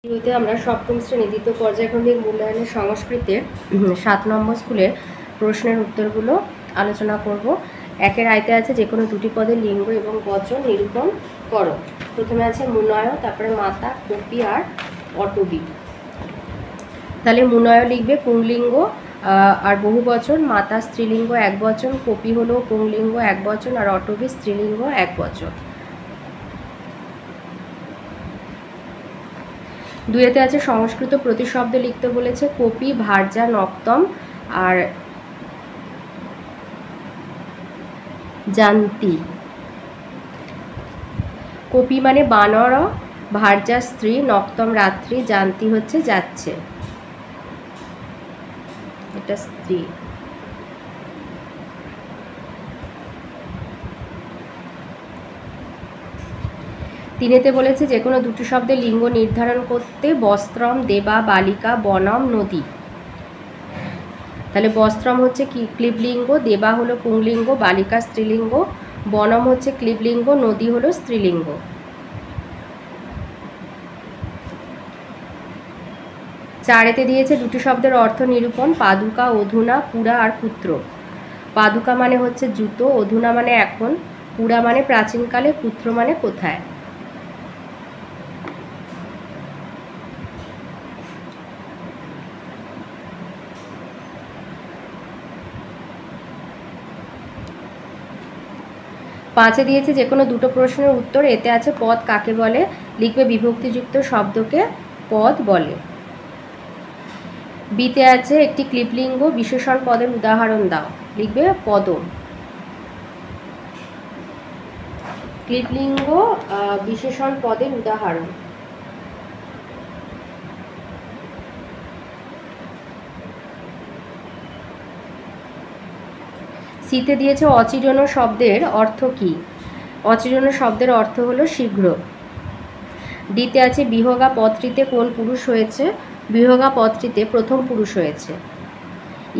ভিডিওতে আমরা সপ্তম শ্রেণী দ্বিতীয় পর্যায়ক্রমিক মূল্যায়নের সংস্কৃতের 7 নম্বর স্কুলের প্রশ্নের উত্তরগুলো আলোচনা করব। একের আয়তে আছে যে কোনো দুটি পদের লিঙ্গ এবং বচন নিরূপণ করো। প্রথমে আছে মুনয়, তারপরে মাতা, কপি আর অটবি। তাহলে মুনয় লিখবে পুংলিঙ্গ আর বহু বচন, মাতা স্ত্রীলিঙ্গ এক বচন, কপি হলো পুংলিঙ্গ এক বচন আর অটবি স্ত্রীলিঙ্গ এক বচন। দুইতে আছে সংস্কৃত প্রতিশব্দ লিখতে বলেছে কপি, ভার্যা, নক্তম আর জান্তি। কপি মানে বানর, ভার্যা স্ত্রী, নক্তম রাত্রি, জান্তি হচ্ছে যাচ্ছে, এটা স্ত্রী। তিনেতে বলেছে যে কোনো দুটি শব্দের লিঙ্গ নির্ধারণ করতে বস্ত্রম, দেবা, বালিকা, বনম, নদী। তাহলে বস্ত্রম হচ্ছে কি ক্লিবলিঙ্গ, দেবা হলো পুংলিঙ্গ, বালিকা স্ত্রীলিঙ্গ, বনম হচ্ছে ক্লিবলিঙ্গ, নদী হলো স্ত্রীলিঙ্গ। চারেতে দিয়েছে দুটি শব্দের অর্থ নিরূপণ, পাদুকা, অধুনা, পুরা আর পুত্র। পাদুকা মানে হচ্ছে জুতো, অধুনা মানে এখন, পুরা মানে প্রাচীনকালে, পুত্র মানে কোথায়। পাঁচে দিয়েছে যে কোনো দুটো প্রশ্নের উত্তর। এতে আছে পদ কাকে বলে, লিখবে বিভক্তিযুক্ত শব্দকে পদ বলে। বিতে আছে একটি ক্লিবলিঙ্গ বিশেষণ পদের উদাহরণ দাও, লিখবে পদম। ক্লিবলিঙ্গ বিশেষণ পদের উদাহরণ। সিতে দিয়েছে অচিরণ শব্দের অর্থ কি, অচিরণ শব্দের অর্থ হলো শীঘ্র। ডিতে আছে বিহগা পদটিতে কোন পুরুষ হয়েছে, বিহগা পদটিতে প্রথম পুরুষ হয়েছে।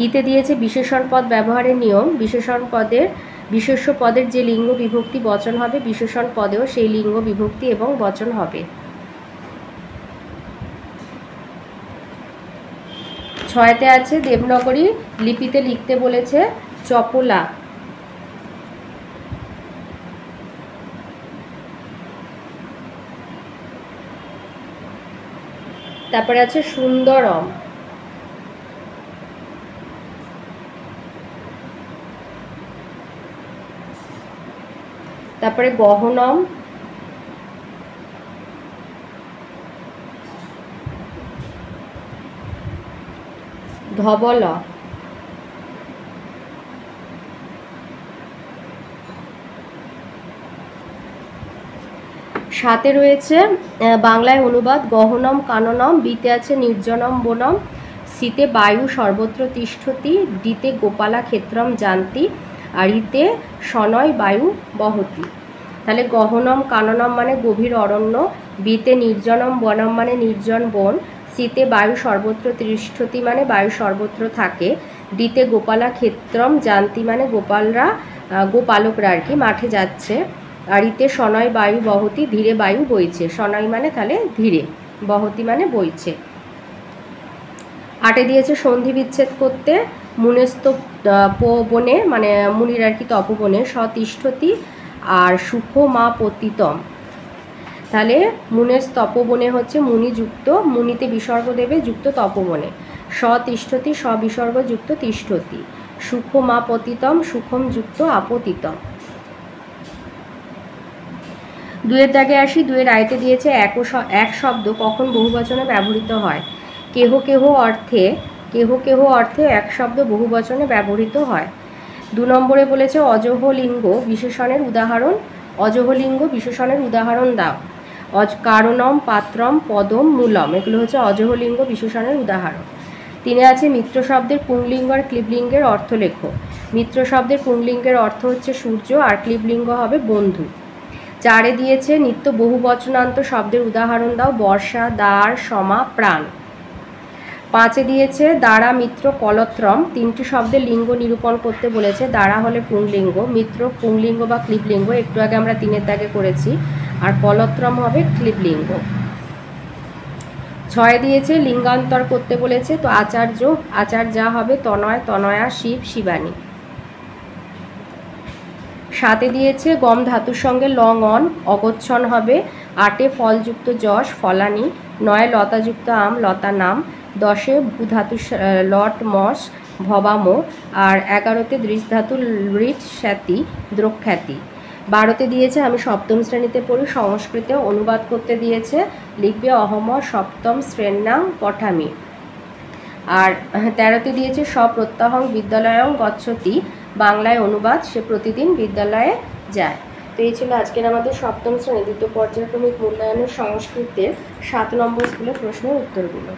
ইতে দিয়েছে বিশেষণ পদ ব্যবহারের নিয়ম, বিশেষণ পদের বিশেষ্য পদের যে লিঙ্গ বিভক্তি বচন হবে বিশেষণ পদেও সেই লিঙ্গ বিভক্তি এবং বচন হবে। ছয়তে আছে দেবনাগরী লিপিতে লিখতে বলেছে চপলা। তারপরে আছে সুন্দরম। তারপরে গহনম, ধবল। সাথে রয়েছে বাংলায় অনুবাদ গহনম কাননম, বিতে আছে নির্জনম বনম, সিতে বায়ু সর্বত্র তিষ্ঠতি, ডিতে গোপালা ক্ষেত্রম জানতি আর ইতে শনয় বায়ু বহতি। তাহলে গহনম কাননম মানে গভীর অরণ্য, বিতে নির্জনম বনম মানে নির্জন বন, সিতে বায়ু সর্বত্র তিষ্ঠতি মানে বায়ু সর্বত্র থাকে, ডিতে গোপালা ক্ষেত্রম জানতি মানে গোপালকরা আর কি মাঠে যাচ্ছে, আর ইতে শনয় বায়ু বহতি ধীরে বায়ু বইছে। শনয় মানে তাহলে ধীরে, বহতি মানে বইছে। আটে দিয়েছে সন্ধি বিচ্ছেদ করতে মুনেস্ত বনে মানে মুনির আর কি তপবনে, সতিষ্ঠতি আর সুখ মা পতিতম। তাহলে মুনেস তপবনে হচ্ছে মুনি যুক্ত, মুনিতে বিসর্গ দেবে যুক্ত তপবনে, সতিষ্ঠতি সবিসর্গ যুক্ত তিষ্ঠতি, সুখ মা পতিতম সুখম যুক্ত আপতিতম। দুয়ের দাগে আসি। দুয়ের আয়তে দিয়েছে এক শব্দ কখন বহুবচনে ব্যবহৃত হয়, কেহ কেহ অর্থে এক শব্দ বহুবচনে ব্যবহৃত হয়। 2 নম্বরে বলেছে অজহলিঙ্গ বিশেষণের উদাহরণ, অজহলিঙ্গ বিশেষণের উদাহরণ দাও। কারণম, পাত্রম, পদম, মূলম এগুলো হচ্ছে অজহলিঙ্গ বিশেষণের উদাহরণ। 3 আছে মিত্র শব্দের পুংলিঙ্গ আর ক্লিবলিঙ্গের অর্থ লেখো। মিত্র শব্দের পুংলিঙ্গের অর্থ হচ্ছে সূর্য আর ক্লিবলিঙ্গ হবে বন্ধু। 4 দিয়েছে নিত্য বহুবচনান্ত শব্দের উদাহরণ দাও, বর্ষা, দ্বার, সমা, প্রাণ। 5 দিয়েছে দ্বারা, মিত্র, কলত্রম 3টি শব্দের লিঙ্গ নিরূপণ করতে বলেছে। দ্বারা হলে পুংলিঙ্গ, মিত্র পুংলিঙ্গ বা ক্লিবলিঙ্গ, একটু আগে আমরা 3 এর দাগে করেছি, আর কলত্রম হবে ক্লিবলিঙ্গ। ছয় দিয়েছে লিঙ্গান্তর করতে বলেছে, তো আচার্য আচার্যা হবে, তনয় তনয়া, শিব শিবানী। সাতে দিয়েছে গম ধাতুর সঙ্গে লং অন, অগচ্ছন হবে। আটে ফলযুক্ত যশ, ফলানি। নয় লতাযুক্ত আম, লতা নাম। দশে ভূ ধাতু লট মস, ভবাম। আর 11তে দৃশ ধাতু লৃট স্যাতি, দ্রখ্যাতি। 12তে দিয়েছে, আমি সপ্তম শ্রেণীতে পড়ি, সংস্কৃতে অনুবাদ করতে দিয়েছে, লিখবে অহম সপ্তম শ্রেণাং পঠামি। আর 13তে দিয়েছে স্বপ্রত্যহং বিদ্যালয়ং গচ্ছতি, বাংলায় অনুবাদ, সে প্রতিদিন বিদ্যালয়ে যায়। তো এই ছিল আজকের আমাদের সপ্তম শ্রেণী দ্বিতীয় পর্যায়ক্রমিক মূল্যায়নের সংস্কৃতের 7 নম্বর স্কুলের প্রশ্নের উত্তরগুলো।